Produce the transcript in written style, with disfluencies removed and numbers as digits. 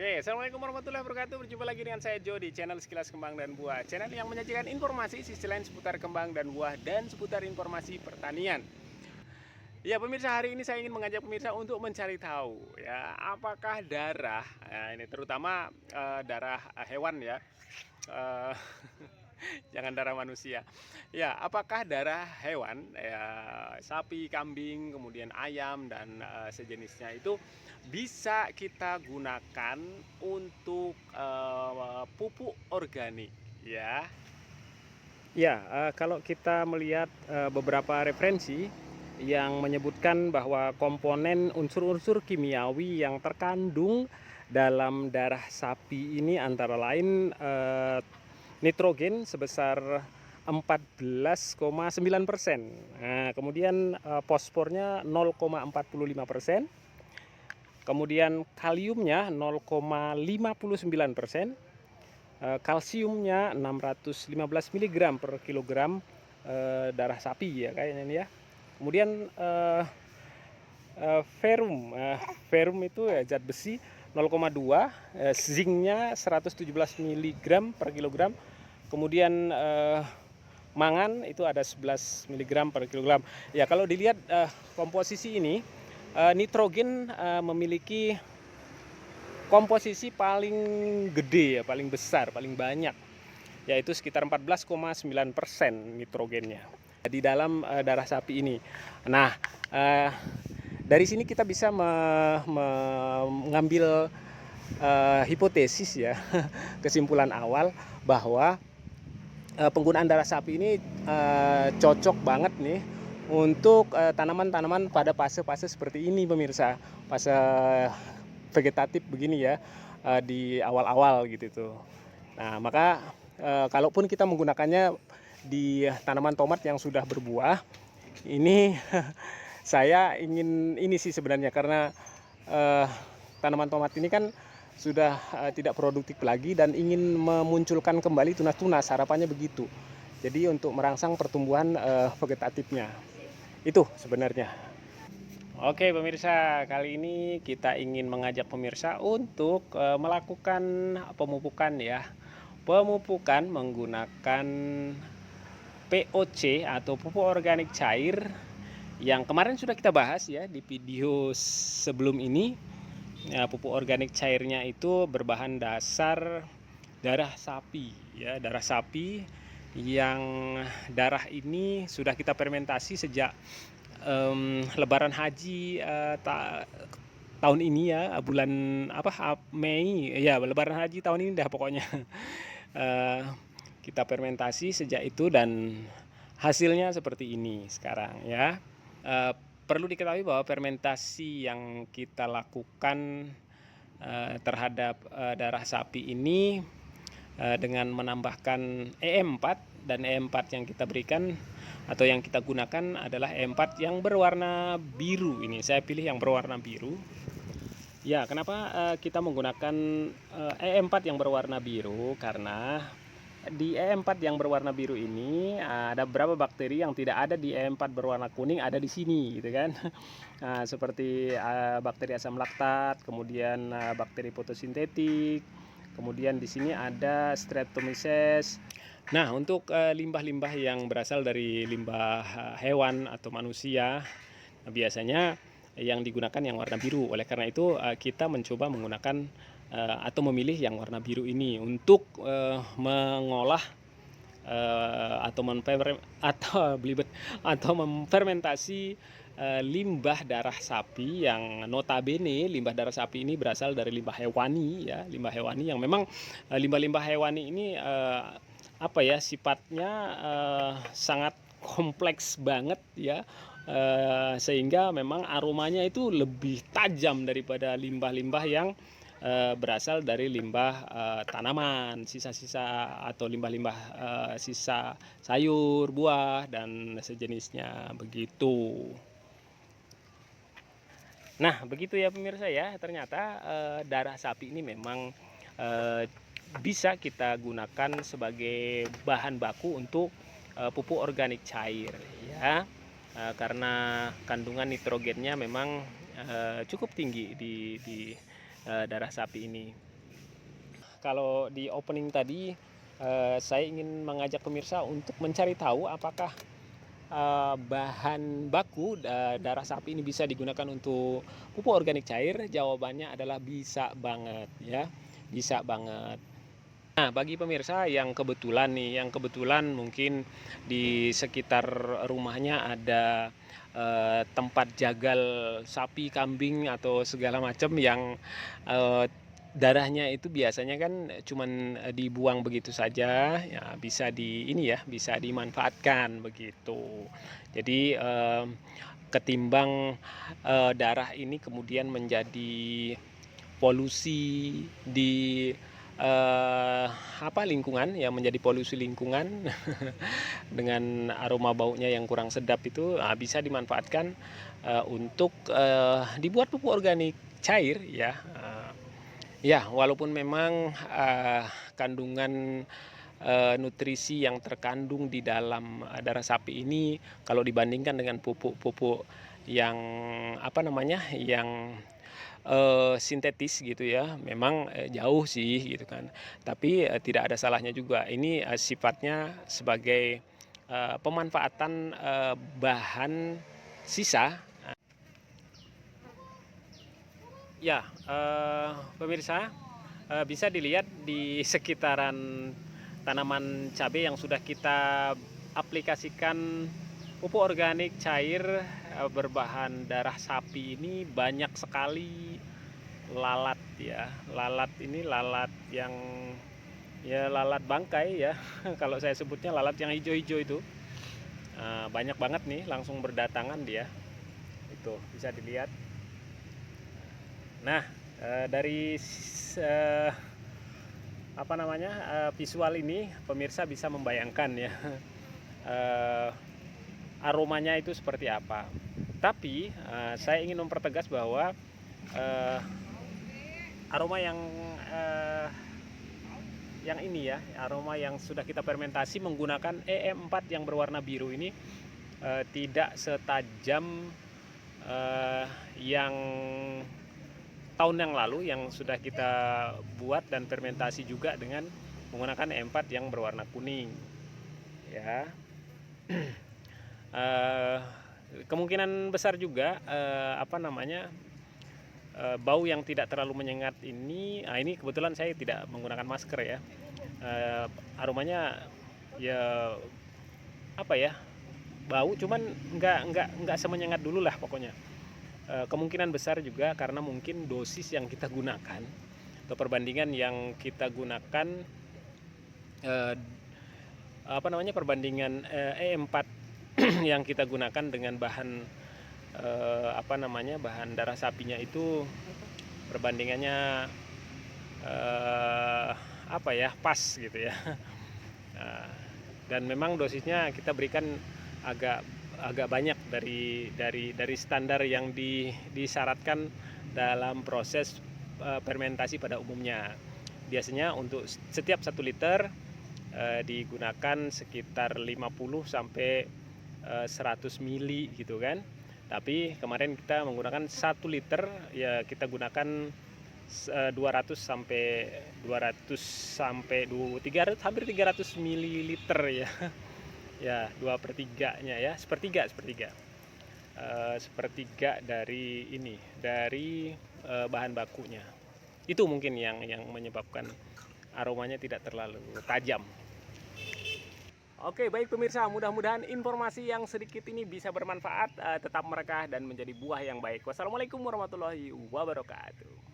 Oke, assalamualaikum warahmatullahi wabarakatuh. Berjumpa lagi dengan saya Jo di channel Sekilas Kembang dan Buah, channel yang menyajikan informasi sisi lain seputar kembang dan buah dan seputar informasi pertanian. Ya pemirsa, hari ini saya ingin mengajak pemirsa untuk mencari tahu ya apakah darah, ya, ini terutama darah hewan ya, eh, jangan darah manusia. Ya, apakah darah hewan, ya, sapi, kambing, kemudian ayam dan sejenisnya itu bisa kita gunakan untuk pupuk organik, ya? Ya, kalau kita melihat beberapa referensi yang menyebutkan bahwa komponen unsur-unsur kimiawi yang terkandung dalam darah sapi ini antara lain nitrogen sebesar 14,9%. Nah, kemudian fosfornya 0,45%. Kemudian kaliumnya 0,59%. Kalsiumnya 615 mg per kilogram darah sapi ya kayaknya ini ya. Kemudian ferrum itu ya zat besi 0,2, zincnya 117 mg per kilogram. Kemudian mangan itu ada 11 mg per kilogram. Ya kalau dilihat komposisi ini nitrogen memiliki komposisi paling gede ya, paling besar, paling banyak, yaitu sekitar 14,9% nitrogennya di dalam darah sapi ini. Nah, dari sini kita bisa mengambil hipotesis ya, kesimpulan awal bahwa penggunaan darah sapi ini cocok banget nih untuk tanaman-tanaman pada fase-fase seperti ini pemirsa, fase vegetatif begini ya, di awal-awal gitu tuh. Nah maka kalaupun kita menggunakannya di tanaman tomat yang sudah berbuah ini saya ingin ini sih sebenarnya karena tanaman tomat ini kan sudah tidak produktif lagi dan ingin memunculkan kembali tunas-tunas, harapannya begitu. Jadi untuk merangsang pertumbuhan vegetatifnya itu sebenarnya. Oke pemirsa, kali ini kita ingin mengajak pemirsa untuk melakukan pemupukan ya. Pemupukan menggunakan POC atau pupuk organik cair yang kemarin sudah kita bahas ya di video sebelum ini. Ya, pupuk organik cairnya itu berbahan dasar darah sapi ya, darah sapi yang darah ini sudah kita fermentasi sejak Lebaran Haji tahun ini ya, bulan apa Mei ya, Lebaran Haji tahun ini dah pokoknya. Kita fermentasi sejak itu dan hasilnya seperti ini sekarang ya. Perlu diketahui bahwa fermentasi yang kita lakukan terhadap darah sapi ini dengan menambahkan E4, dan E4 yang kita berikan atau yang kita gunakan adalah E4 yang berwarna biru. Ini saya pilih yang berwarna biru. Ya, kenapa kita menggunakan E4 yang berwarna biru? Karena di E4 yang berwarna biru ini ada beberapa bakteri yang tidak ada di E4 berwarna kuning, ada di sini gitu kan. Nah, seperti bakteri asam laktat, kemudian bakteri fotosintetik, kemudian di sini ada Streptomyces. Nah, untuk limbah-limbah yang berasal dari limbah hewan atau manusia, biasanya yang digunakan yang warna biru. Oleh karena itu kita mencoba menggunakan atau memilih yang warna biru ini untuk mengolah atau memfermentasi limbah darah sapi yang notabene limbah darah sapi ini berasal dari limbah hewani ya, limbah hewani yang memang limbah-limbah hewani ini apa ya, sifatnya sangat kompleks banget ya, sehingga memang aromanya itu lebih tajam daripada limbah-limbah yang berasal dari limbah tanaman, sisa-sisa atau limbah-limbah sisa sayur, buah dan sejenisnya begitu. Nah begitu ya pemirsa ya, ternyata darah sapi ini memang bisa kita gunakan sebagai bahan baku untuk pupuk organik cair ya, karena kandungan nitrogennya memang cukup tinggi di darah sapi ini. kalau di opening tadi saya ingin mengajak pemirsa untuk mencari tahu apakah bahan baku darah sapi ini bisa digunakan untuk pupuk organik cair. Jawabannya adalah bisa banget ya, bisa banget. Nah, bagi pemirsa yang kebetulan mungkin di sekitar rumahnya ada tempat jagal sapi, kambing atau segala macam yang darahnya itu biasanya kan cuman dibuang begitu saja, ya bisa bisa dimanfaatkan begitu. Jadi ketimbang darah ini kemudian menjadi polusi di lingkungan, ya menjadi polusi lingkungan dengan aroma baunya yang kurang sedap itu bisa dimanfaatkan untuk dibuat pupuk organik cair ya. Ya, walaupun memang kandungan nutrisi yang terkandung di dalam darah sapi ini kalau dibandingkan dengan pupuk-pupuk yang yang sintetis gitu ya, memang jauh sih gitu kan. Tapi tidak ada salahnya juga. Ini sifatnya sebagai pemanfaatan bahan sisa. Ya, pemirsa, bisa dilihat di sekitaran tanaman cabai yang sudah kita aplikasikan pupuk organik cair berbahan darah sapi ini banyak sekali lalat ya. Lalat ini lalat yang lalat bangkai ya. Kalau saya sebutnya lalat yang hijau-hijau itu. Banyak banget nih langsung berdatangan dia. Itu bisa dilihat. Nah, dari visual ini pemirsa bisa membayangkan ya aromanya itu seperti apa. Tapi saya ingin mempertegas bahwa aroma yang ini ya, aroma yang sudah kita fermentasi menggunakan EM4 yang berwarna biru ini tidak setajam yang tahun yang lalu yang sudah kita buat dan fermentasi juga dengan menggunakan E4 yang berwarna kuning ya. Kemungkinan besar juga bau yang tidak terlalu menyengat ini. Ini kebetulan saya tidak menggunakan masker ya. Aromanya ya bau, cuman nggak semenyengat dulu lah pokoknya. Kemungkinan besar juga karena mungkin dosis yang kita gunakan atau perbandingan yang kita gunakan perbandingan E4 yang kita gunakan dengan bahan bahan darah sapinya itu perbandingannya pas gitu ya. Dan memang dosisnya kita berikan agak banyak dari standar yang disyaratkan dalam proses fermentasi pada umumnya. Biasanya untuk setiap 1 liter digunakan sekitar 50 sampai 100 mili gitu kan. Tapi kemarin kita menggunakan 1 liter ya, kita gunakan 200 sampai 300 hampir 300 mililiter ya. Ya, 2/3-nya ya, sepertiga dari bahan bakunya. Itu mungkin yang menyebabkan aromanya tidak terlalu tajam. Oke, baik pemirsa, mudah-mudahan informasi yang sedikit ini bisa bermanfaat. Tetap merekah dan menjadi buah yang baik. Wassalamualaikum warahmatullahi wabarakatuh.